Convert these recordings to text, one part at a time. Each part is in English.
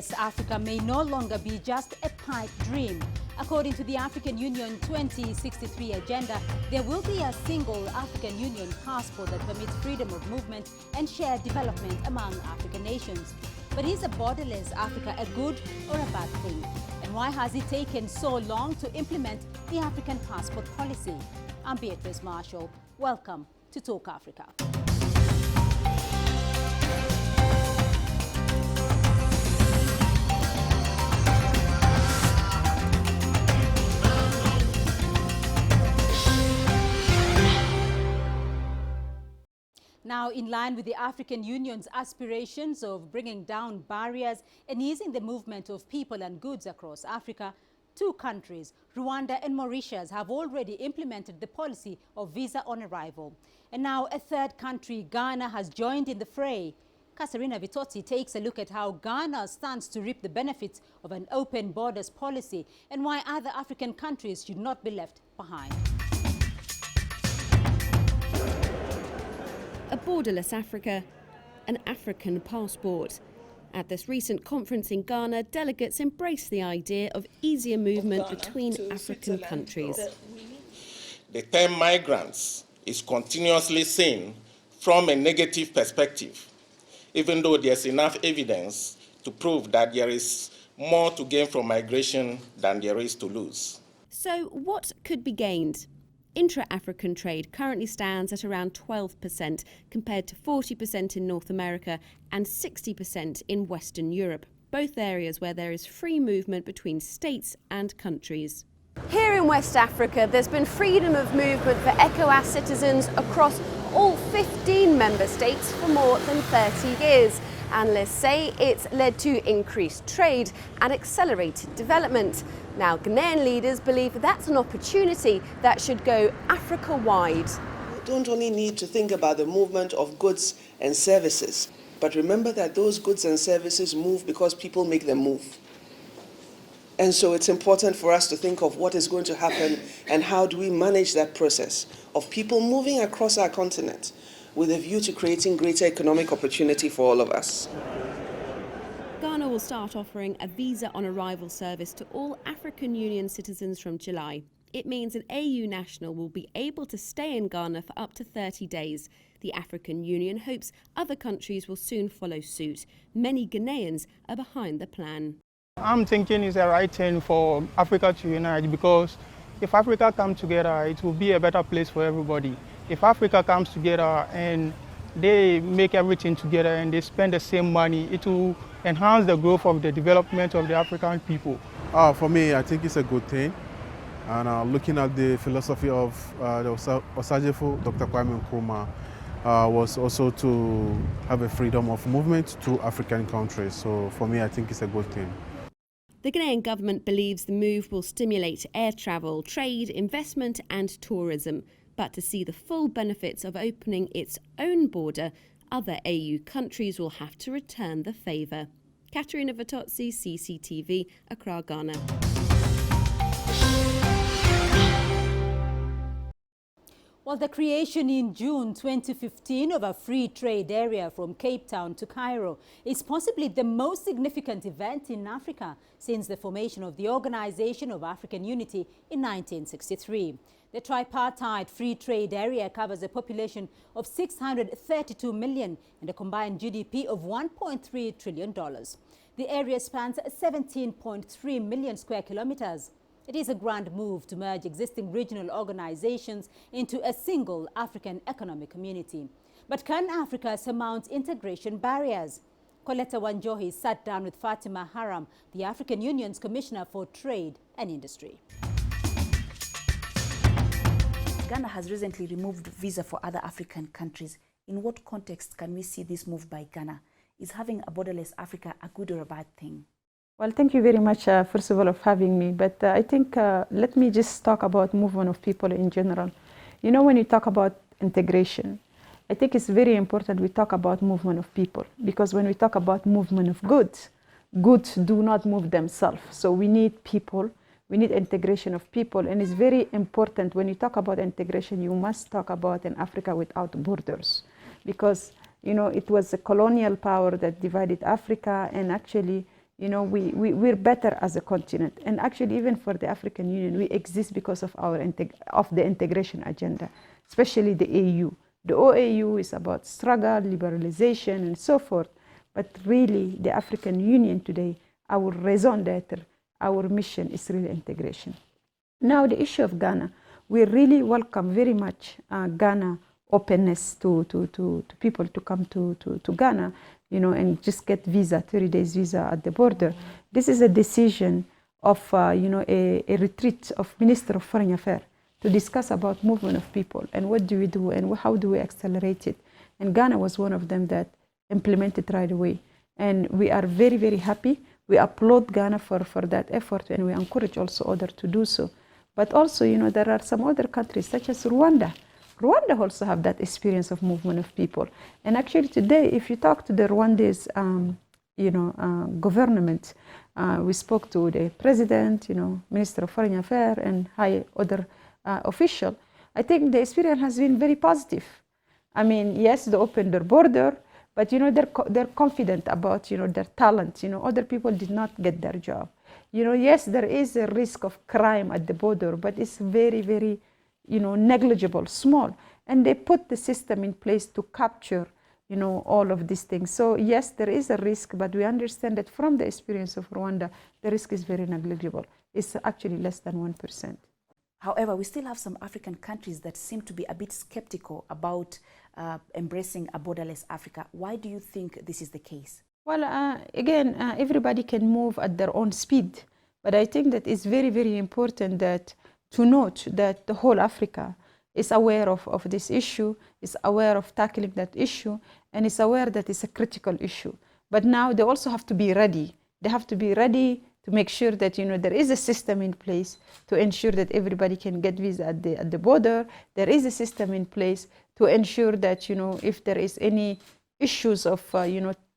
borderless Africa may no longer be just a pipe dream. According to the African Union 2063 agenda, there will be a single African Union passport that permits freedom of movement and shared development among African nations. But is a borderless Africa a good or a bad thing? And why has it taken so long to implement the African passport policy? I'm Beatrice Marshall. Welcome to Talk Africa. Now, in line with the African Union's aspirations of bringing down barriers and easing the movement of people and goods across Africa, two countries, Rwanda and Mauritius, have already implemented the policy of visa on arrival. And now a third country, Ghana, has joined in the fray. Katerina Vitozzi takes a look at how Ghana stands to reap the benefits of an open borders policy and why other African countries should not be left behind. A borderless Africa, an African passport. At this recent conference in Ghana, delegates embraced the idea of easier movement between African countries. The term migrants is continuously seen from a negative perspective, even though there's enough evidence to prove that there is more to gain from migration than there is to lose. So what could be gained? Intra-African trade currently stands at around 12% compared to 40% in North America and 60% in Western Europe, both areas where there is free movement between states and countries. Here in West Africa, there's been freedom of movement for ECOWAS citizens across all 15 member states for more than 30 years. Analysts say it's led to increased trade and accelerated development. Now, Ghanaian leaders believe that's an opportunity that should go Africa-wide. We don't only need to think about the movement of goods and services, but remember that those goods and services move because people make them move. And so it's important for us to think of what is going to happen and how do we manage that process of people moving across our continent with a view to creating greater economic opportunity for all of us. Ghana will start offering a visa on arrival service to all African Union citizens from July. It means an AU national will be able to stay in Ghana for up to 30 days. The African Union hopes other countries will soon follow suit. Many Ghanaians are behind the plan. I'm thinking it's the right thing for Africa to unite, because if Africa comes together, it will be a better place for everybody. If Africa comes together and they make everything together and they spend the same money, it will enhance the growth of the development of the African people. For me, I think it's a good thing. And looking at the philosophy of the Osajefo, Dr. Kwame Nkrumah, was also to have a freedom of movement to African countries. So for me, I think it's a good thing. The Ghanaian government believes the move will stimulate air travel, trade, investment and tourism. But to see the full benefits of opening its own border, other AU countries will have to return the favour. Katerina Vitozzi, CCTV, Accra, Ghana. Well, the creation in June 2015 of a free trade area from Cape Town to Cairo is possibly the most significant event in Africa since the formation of the Organization of African Unity in 1963. The tripartite free trade area covers a population of 632 million and a combined GDP of $1.3 trillion. The area spans 17.3 million square kilometers. It is a grand move to merge existing regional organizations into a single African economic community. But can Africa surmount integration barriers? Coletta Wanjohi sat down with Fatima Haram, the African Union's Commissioner for Trade and Industry. Ghana has recently removed visa for other African countries. In what context can we see this move by Ghana? Is having a borderless Africa a good or a bad thing? Well, thank you very much, first of all, of having me. But I think let me just talk about movement of people in general. You know, when you talk about integration, I think it's very important we talk about movement of people, because when we talk about movement of goods, goods do not move themselves. So we need people. We need integration of people, and it's very important when you talk about integration, you must talk about an Africa without borders, because, you know, it was a colonial power that divided Africa, and actually we're better as a continent. And actually, even for the African Union, we exist because of the integration agenda, especially the AU. The OAU is about struggle, liberalization, and so forth. But really, the African Union today, our raison d'etre, our mission is really integration. Now, the issue of Ghana, we really welcome very much Ghana openness to people to come to Ghana, and just get visa, 30 days visa at the border. This is a decision of, a retreat of Minister of Foreign Affairs to discuss about movement of people and what do we do and how do we accelerate it. And Ghana was one of them that implemented right away. And we are very, very happy. We applaud Ghana for that effort, and we encourage also others to do so. But also, there are some other countries such as Rwanda. Rwanda also have that experience of movement of people. And actually today, if you talk to the Rwandese, government, we spoke to the president, Minister of Foreign Affairs, and high other official. I think the experience has been very positive. I mean, yes, they opened their border, but they're confident about their talent. Other people did not get their job. Yes, there is a risk of crime at the border, but it's very, very negligible, small. And they put the system in place to capture, all of these things. So yes, there is a risk, but we understand that from the experience of Rwanda, the risk is very negligible. It's actually less than 1%. However, we still have some African countries that seem to be a bit skeptical about embracing a borderless Africa. Why do you think this is the case? Well, again, everybody can move at their own speed. But I think that it's very, very important to note that the whole Africa is aware of this issue, is aware of tackling that issue, and is aware that it's a critical issue. But now they also have to be ready. They have to be ready to make sure that there is a system in place to ensure that everybody can get visa at the border. There is a system in place to ensure that if there is any issues of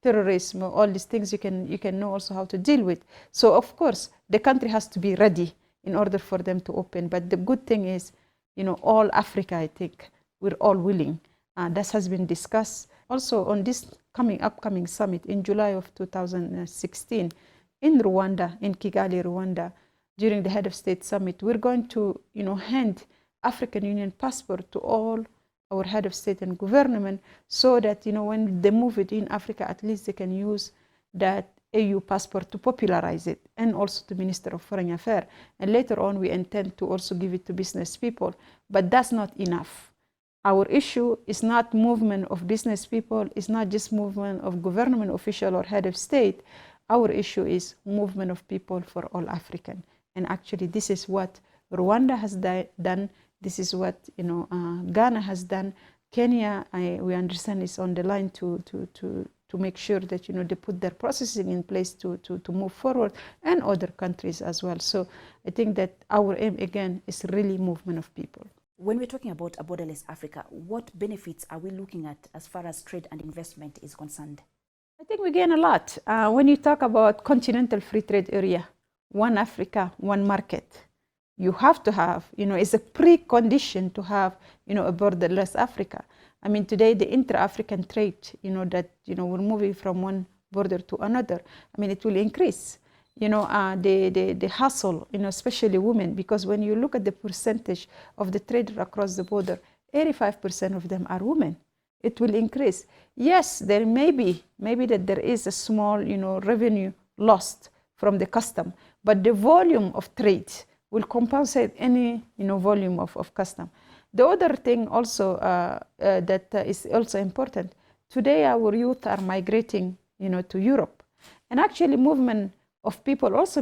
terrorism, all these things you can know also how to deal with. So of course the country has to be ready in order for them to open. But the good thing is, all Africa, I think, we're all willing. That has been discussed also on this upcoming summit in July of 2016 in Rwanda, in Kigali, Rwanda, during the Head of State Summit. We're going to, hand African Union passport to all our head of state and government so that, when they move it in Africa, at least they can use that AU passport to popularize it, and also to Minister of Foreign Affairs. And later on, we intend to also give it to business people. But that's not enough. Our issue is not movement of business people, it's not just movement of government official or head of state. Our issue is movement of people for all African. And actually, this is what Rwanda has done. This is what Ghana has done. Kenya, we understand, is on the line to make sure that they put their processing in place to move forward, and other countries as well. So I think that our aim again is really movement of people. When we're talking about a borderless Africa, what benefits are we looking at as far as trade and investment is concerned? I think we gain a lot. When you talk about continental free trade area, one Africa, one market, you have to have, it's a precondition to have, a borderless Africa. I mean, today the intra-African trade, that, we're moving from one border to another. I mean, it will increase, the hustle, especially women, because when you look at the percentage of the trade across the border, 85% of them are women. It will increase. Yes, there may be that there is a small, revenue lost from the custom, but the volume of trade will compensate any, volume of custom. The other thing also that is also important, today our youth are migrating, to Europe. And actually movement of people also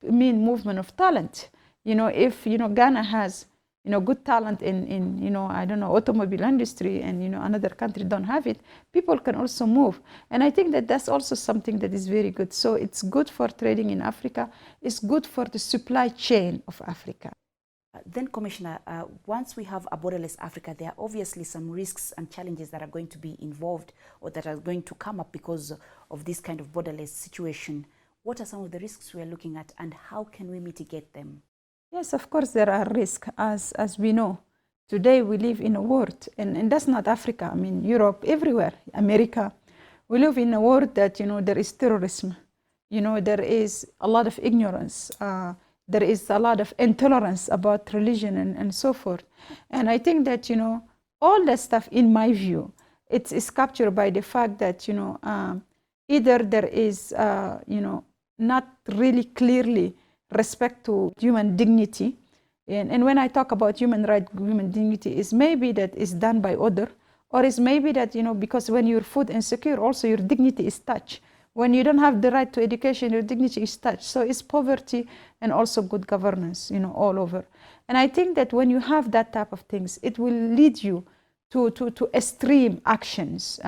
mean movement of talent. If, Ghana has, good talent in automobile industry, and, another country don't have it, people can also move. And I think that that's also something that is very good. So it's good for trading in Africa. It's good for the supply chain of Africa. Then, Commissioner, once we have a borderless Africa, there are obviously some risks and challenges that are going to be involved or that are going to come up because of this kind of borderless situation. What are some of the risks we are looking at, and how can we mitigate them? Yes, of course there are risks, as we know. Today we live in a world, and that's not Africa, I mean Europe, everywhere, America. We live in a world that, there is terrorism. there is a lot of ignorance. There is a lot of intolerance about religion and so forth. And I think that, all that stuff, in my view, it's captured by the fact that, either there is, not really clearly respect to human dignity. And when I talk about human right, human dignity, is maybe that is done by other, or is maybe that, because when you're food insecure, also your dignity is touched. When you don't have the right to education, your dignity is touched. So it's poverty and also good governance, all over. And I think that when you have that type of things, it will lead you to extreme actions,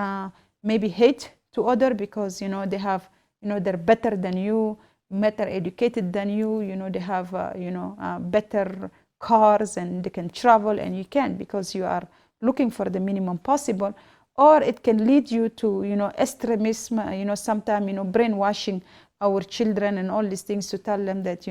maybe hate to other because, they have, they're better than you, better educated than you, they have, better cars and they can travel and you can't because you are looking for the minimum possible. Or it can lead you to, extremism, sometimes, brainwashing our children and all these things to tell them that,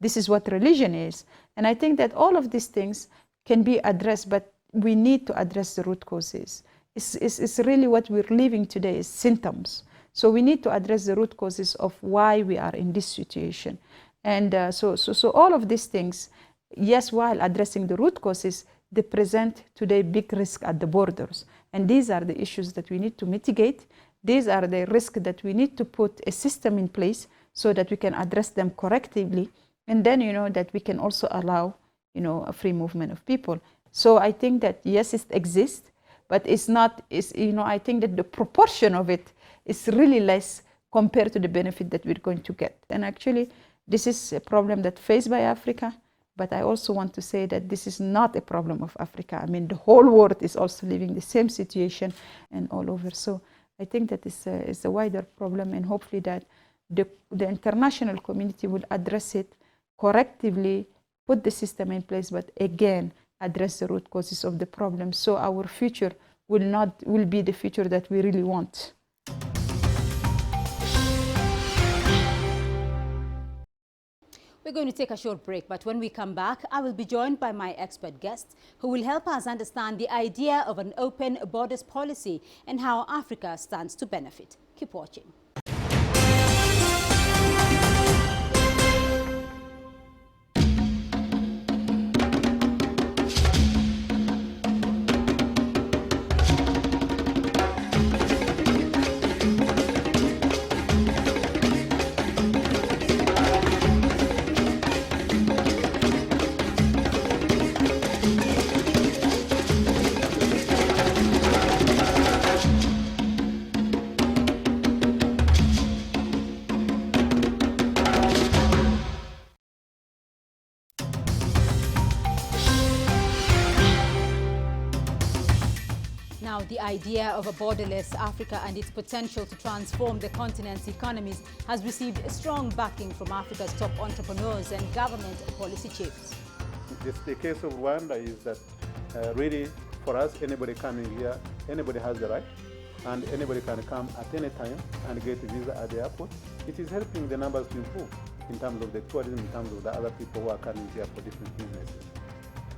this is what religion is. And I think that all of these things can be addressed, but we need to address the root causes. It's really what we're living today is symptoms. So we need to address the root causes of why we are in this situation. And so all of these things, yes, while addressing the root causes, they present today big risk at the borders. And these are the issues that we need to mitigate. These are the risks that we need to put a system in place so that we can address them correctively. And then, that we can also allow, a free movement of people. So I think that, yes, it exists, but it's not, I think that the proportion of it is really less compared to the benefit that we're going to get. And actually, this is a problem that's faced by Africa. But I also want to say that this is not a problem of Africa. I mean, the whole world is also living the same situation and all over. So I think that it's a wider problem, and hopefully that the international community will address it correctively, put the system in place, but again, address the root causes of the problem. So our future will be the future that we really want. We're going to take a short break, but when we come back, I will be joined by my expert guests who will help us understand the idea of an open borders policy and how Africa stands to benefit. Keep watching. Now, the idea of a borderless Africa and its potential to transform the continent's economies has received strong backing from Africa's top entrepreneurs and government policy chiefs. The case of Rwanda is that really, for us, anybody coming here, anybody has the right, and anybody can come at any time and get a visa at the airport. It is helping the numbers to improve in terms of the tourism, in terms of the other people who are coming here for different businesses.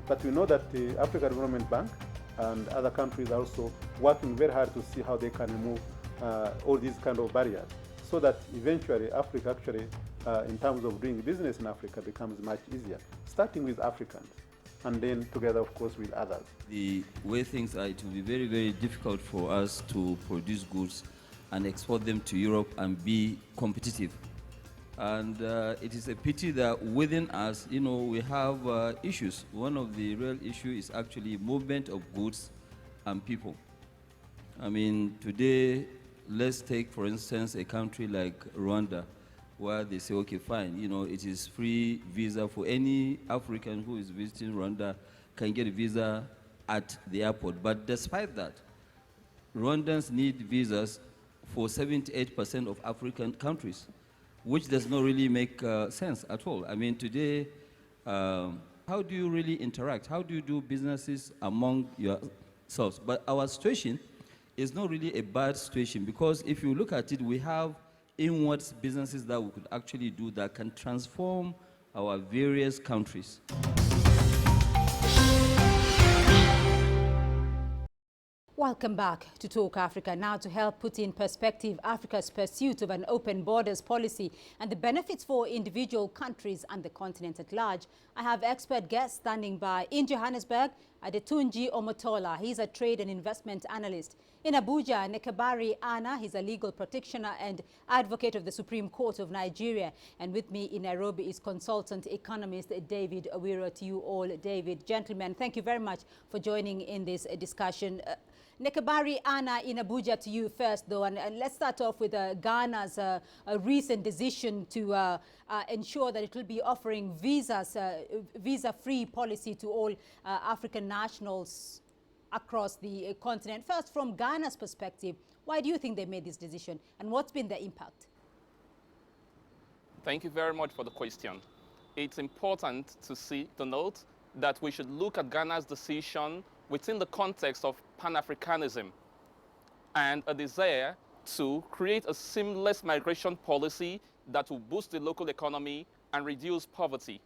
But we know that the African Development Bank and other countries are also working very hard to see how they can remove all these kind of barriers, so that eventually Africa actually, in terms of doing business in Africa, becomes much easier, starting with Africans, and then together, of course, with others. The way things are, it will be very, very difficult for us to produce goods and export them to Europe and be competitive. And it is a pity that within us, we have issues. One of the real issues is actually movement of goods and people. I mean, today, let's take, for instance, a country like Rwanda, where they say, okay, fine, it is free visa for any African who is visiting Rwanda can get a visa at the airport. But despite that, Rwandans need visas for 78% of African countries, which does not really make sense at all. I mean, today, how do you really interact? How do you do businesses among yourselves? But our situation is not really a bad situation, because if you look at it, we have inwards businesses that we could actually do that can transform our various countries. Welcome back to Talk Africa. Now, to help put in perspective Africa's pursuit of an open borders policy and the benefits for individual countries and the continent at large, I have expert guests standing by. In Johannesburg, Adetunji Omotola. He's a trade and investment analyst. In Abuja, Nekabari Anna. He's a legal practitioner and advocate of the Supreme Court of Nigeria. And with me in Nairobi is consultant economist David Awiro. To you all, David. Gentlemen, thank you very much for joining in this discussion. Nekabari Anna, in Abuja, to you first, though, and let's start off with Ghana's recent decision to ensure that it will be offering visa-free policy to all African nationals across the continent. First, from Ghana's perspective, why do you think they made this decision, and what's been the impact? Thank you very much for the question. It's important to note that we should look at Ghana's decision within the context of Pan-Africanism and a desire to create a seamless migration policy that will boost the local economy and reduce poverty.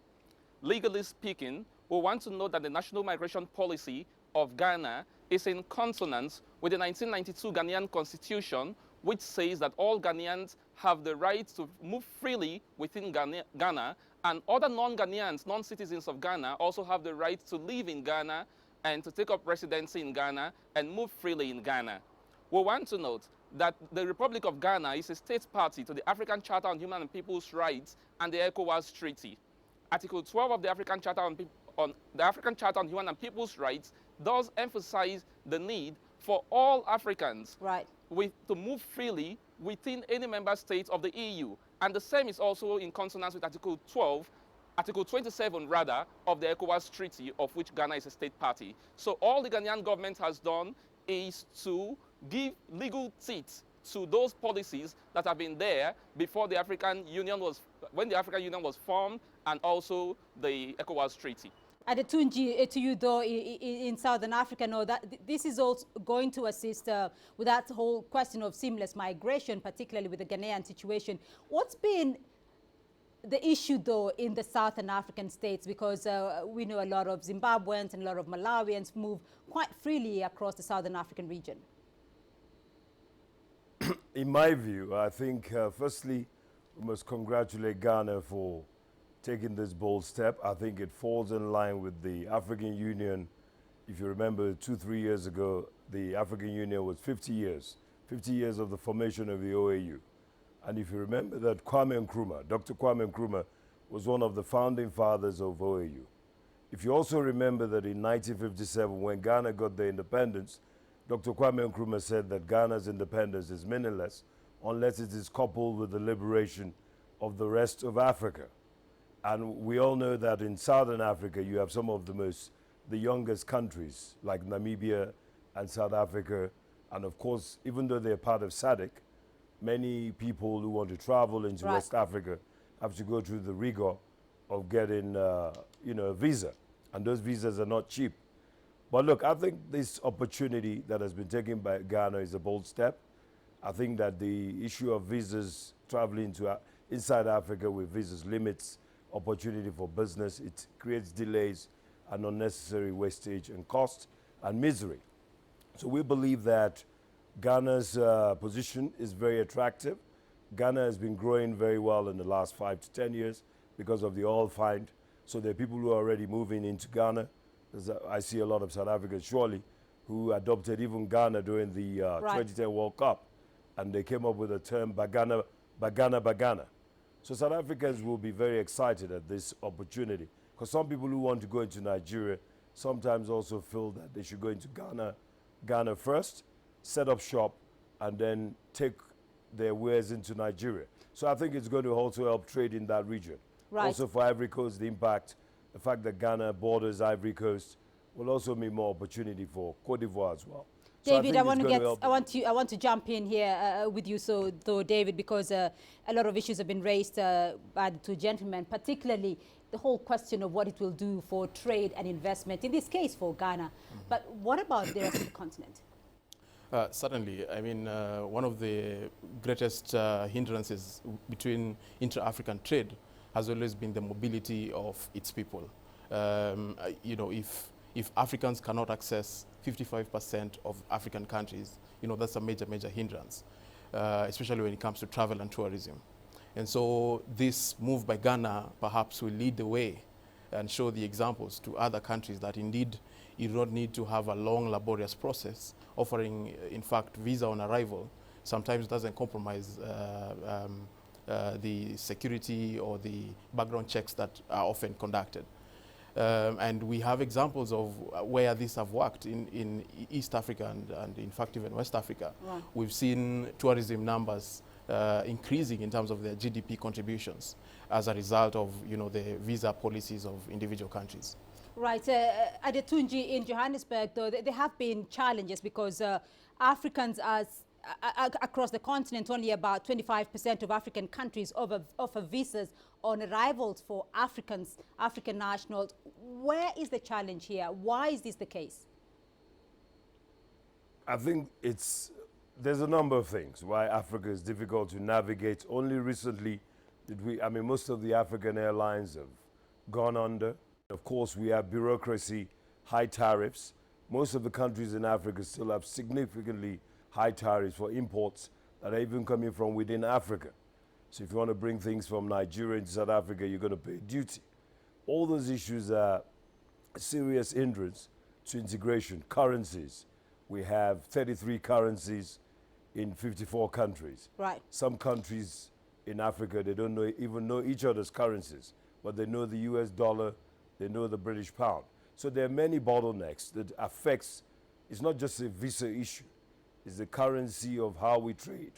Legally speaking, we want to note that the national migration policy of Ghana is in consonance with the 1992 Ghanaian constitution, which says that all Ghanaians have the right to move freely within Ghana, and other non-Ghanaians, non-citizens of Ghana also have the right to live in Ghana and to take up residency in Ghana and move freely in Ghana. We want to note that the Republic of Ghana is a state party to the African Charter on Human and People's Rights and the ECOWAS Treaty. Article 12 of the African Charter on Human and People's Rights does emphasize the need for all Africans to move freely within any member state of the EU. And the same is also in consonance with Article 27 rather, of the ECOWAS Treaty, of which Ghana is a state party. So all the Ghanaian government has done is to give legal teeth to those policies that have been there before the African Union when the African Union was formed, and also the ECOWAS Treaty. Adetunji, to you though, in Southern Africa, know that this is also going to assist with that whole question of seamless migration, particularly with the Ghanaian situation. What's been the issue, though, in the Southern African states? Because we know a lot of Zimbabweans and a lot of Malawians move quite freely across the Southern African region. In my view, I think, firstly, we must congratulate Ghana for taking this bold step. I think it falls in line with the African Union. If you remember, 2-3 years ago, the African Union was 50 years of the formation of the OAU. And if you remember that Kwame Nkrumah, Dr. Kwame Nkrumah, was one of the founding fathers of OAU. If you also remember that in 1957, when Ghana got their independence, Dr. Kwame Nkrumah said that Ghana's independence is meaningless unless it is coupled with the liberation of the rest of Africa. And we all know that in Southern Africa, you have some of the youngest countries, like Namibia and South Africa. And of course, even though they're part of SADC, many people who want to travel into West Africa have to go through the rigor of getting, a visa. And those visas are not cheap. But look, I think this opportunity that has been taken by Ghana is a bold step. I think that the issue of visas traveling to inside Africa with visas limits opportunity for business. It creates delays and unnecessary wastage and cost and misery. So we believe that Ghana's position is very attractive. Ghana has been growing very well in the last 5 to 10 years because of the oil find. So there are people who are already moving into Ghana. I see a lot of South Africans, surely, who adopted even Ghana during the 2010 World Cup. And they came up with the term Bagana, Bagana, Bagana. So South Africans will be very excited at this opportunity. Because some people who want to go into Nigeria sometimes also feel that they should go into Ghana first, set up shop, and then take their wares into Nigeria. So I think it's going to also help trade in that region. Also for Ivory Coast, the fact that Ghana borders Ivory Coast will also mean more opportunity for Cote d'Ivoire as well. David, I want to jump in here with you, David, because a lot of issues have been raised by the two gentlemen, particularly the whole question of what it will do for trade and investment, in this case for Ghana. But what about the rest of the continent? Certainly. I mean, one of the greatest hindrances between intra-African trade has always been the mobility of its people. If if Africans cannot access 55% of African countries, that's a major, major hindrance, especially when it comes to travel and tourism. And so this move by Ghana perhaps will lead the way and show the examples to other countries that indeed you do not need to have a long, laborious process. Offering, in fact, visa on arrival sometimes doesn't compromise the security or the background checks that are often conducted. And we have examples of where these have worked in East Africa and in fact even West Africa. Right. We've seen tourism numbers increasing in terms of their GDP contributions as a result of the visa policies of individual countries. Right. Adetunji, in Johannesburg, though, there have been challenges because Africans across the continent, only about 25% of African countries offer visas on arrivals for African nationals. Where is the challenge here? Why is this the case? I think there's a number of things why Africa is difficult to navigate. Only recently did most of the African airlines have gone under. Of course, we have bureaucracy, high tariffs. Most of the countries in Africa still have significantly high tariffs for imports that are even coming from within Africa. So if you want to bring things from Nigeria into South Africa, you're going to pay duty. All those issues are a serious hindrance to integration. Currencies. We have 33 currencies in 54 countries. Right. Some countries in Africa, they don't even know each other's currencies, but they know the US dollar, they know the British pound. So there are many bottlenecks that affects, it's not just a visa issue, it's the currency of how we trade,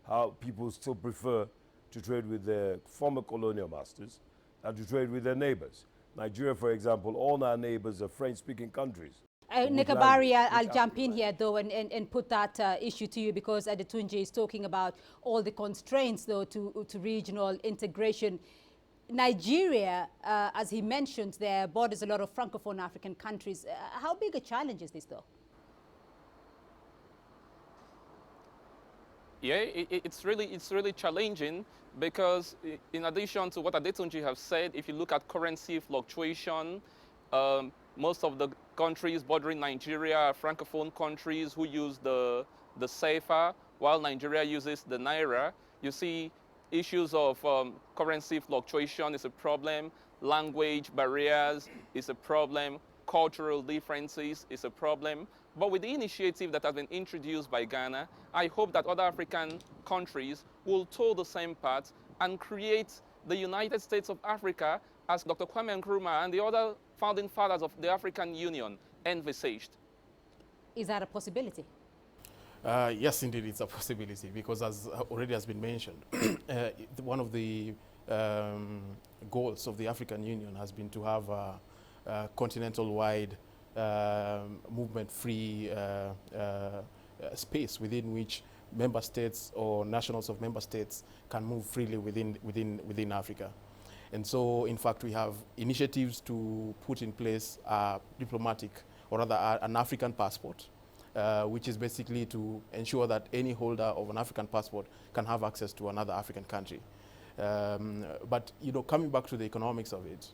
how people still prefer to trade with their former colonial masters and to trade with their neighbors. Nigeria, for example, all our neighbors are French-speaking countries. Nikabari, I'll jump in here, though, and put that issue to you, because Adetunji is talking about all the constraints, though, to regional integration. Nigeria, as he mentioned, there borders a lot of Francophone African countries. How big a challenge is this, though? Yeah, it's really challenging, because in addition to what Adetunji have said, if you look at currency fluctuation, most of the countries bordering Nigeria are Francophone countries who use the CFA, while Nigeria uses the Naira. You see issues of currency fluctuation is a problem, language barriers is a problem, cultural differences is a problem. But with the initiative that has been introduced by Ghana, I hope that other African countries will toe the same path and create the United States of Africa, as Dr. Kwame Nkrumah and the other founding fathers of the African Union envisaged. Is that a possibility? Yes, indeed, it's a possibility, because as already has been mentioned, one of the goals of the African Union has been to have a continental-wide movement-free space within which member states or nationals of member states can move freely within Africa. And so, in fact, we have initiatives to put in place a diplomatic, or rather an African passport, which is basically to ensure that any holder of an African passport can have access to another African country. But coming back to the economics of it,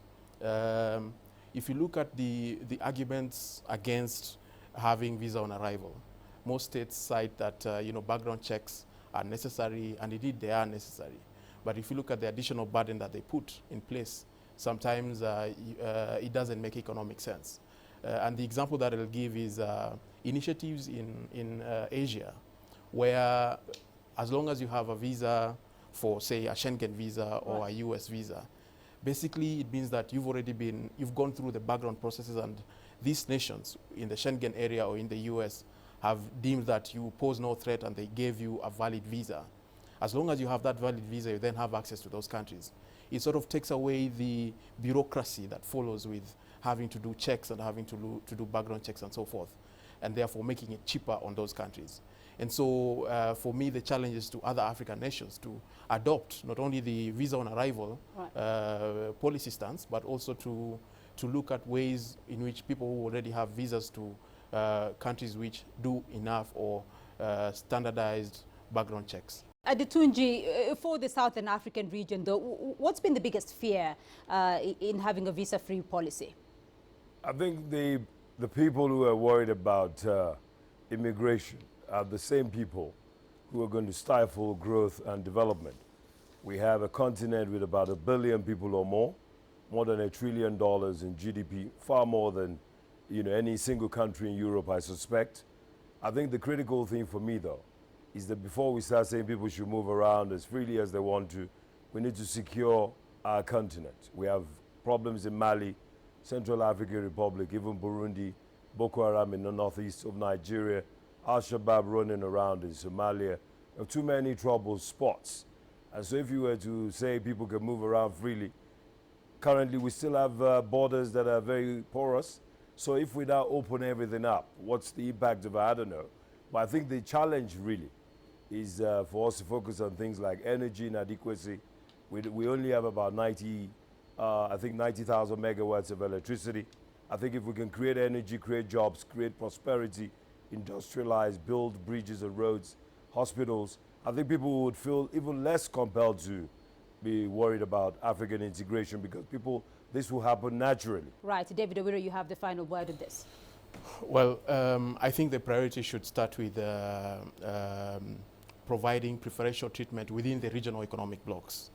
if you look at the arguments against having visa on arrival, most states cite that background checks are necessary, and indeed they are necessary. But if you look at the additional burden that they put in place, sometimes it doesn't make economic sense. And the example that I'll give is initiatives in Asia, where as long as you have a visa for, say, a Schengen visa or a US visa, basically it means that you've gone through the background processes, and these nations in the Schengen area or in the US have deemed that you pose no threat, and they gave you a valid visa. As long as you have that valid visa, you then have access to those countries. It sort of takes away the bureaucracy that follows with having to do checks and having to do background checks and so forth, and therefore making it cheaper on those countries. And so for me, the challenge is to other African nations to adopt not only the visa on arrival policy stance, but also to look at ways in which people who already have visas to countries which do enough or standardized background checks. Adetunji, for the Southern African region, though, what's been the biggest fear in having a visa-free policy? I think the the people who are worried about immigration are the same people who are going to stifle growth and development. We have a continent with about 1 billion people or more than $1 trillion in GDP, far more than any single country in Europe, I suspect. I think the critical thing for me, though, is that before we start saying people should move around as freely as they want to, we need to secure our continent. We have problems in Mali, Central African Republic, even Burundi, Boko Haram in the northeast of Nigeria, Al-Shabaab running around in Somalia. There are too many trouble spots. And so if you were to say people can move around freely, currently we still have borders that are very porous. So if we now open everything up, what's the impact of it? I don't know. But I think the challenge really is for us to focus on things like energy inadequacy. We only have about 90,000 megawatts of electricity. I think if we can create energy, create jobs, create prosperity, industrialize, build bridges and roads, hospitals, I think people would feel even less compelled to be worried about African integration because this will happen naturally. Right. David Owiro, you have the final word on this. Well, I think the priority should start with providing preferential treatment within the regional economic blocs.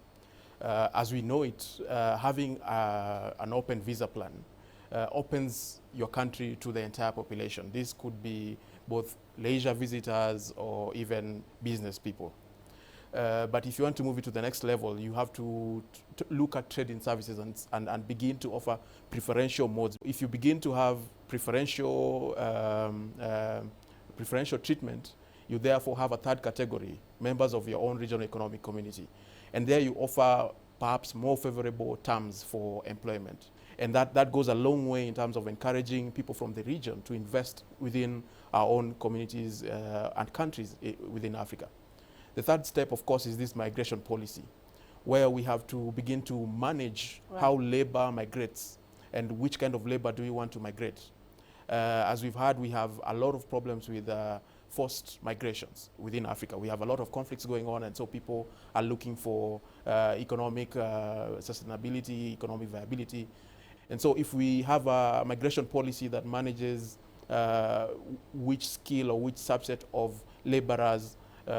As we know it, having an open visa plan opens your country to the entire population. This could be both leisure visitors or even business people. But if you want to move it to the next level, you have to look at trading services and begin to offer preferential modes. If you begin to have preferential treatment, you therefore have a third category, members of your own regional economic community. And there you offer perhaps more favorable terms for employment. And that goes a long way in terms of encouraging people from the region to invest within our own communities and countries within Africa. The third step, of course, is this migration policy, where we have to begin to manage how labor migrates and which kind of labor do we want to migrate. As we've heard, we have a lot of problems with forced migrations within Africa. We have a lot of conflicts going on, and so people are looking for economic sustainability, economic viability. And so if we have a migration policy that manages which skill or which subset of laborers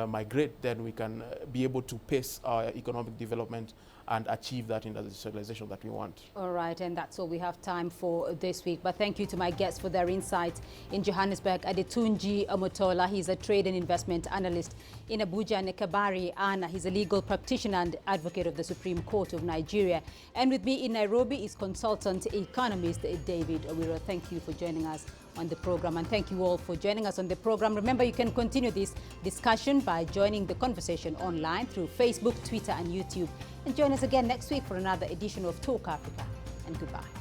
migrate, then we can be able to pace our economic development and achieve that industrialization that we want. All right, and that's all we have time for this week. But thank you to my guests for their insights in Johannesburg. Adetunji Omotola, he's a trade and investment analyst in Abuja. Nekabari Anna, he's a legal practitioner and advocate of the Supreme Court of Nigeria. And with me in Nairobi is consultant economist David Owiro. Thank you for joining us on the program, and thank you all for joining us on the program. Remember, you can continue this discussion by joining the conversation online through Facebook, Twitter and YouTube. And join us again next week for another edition of Talk Africa. And goodbye.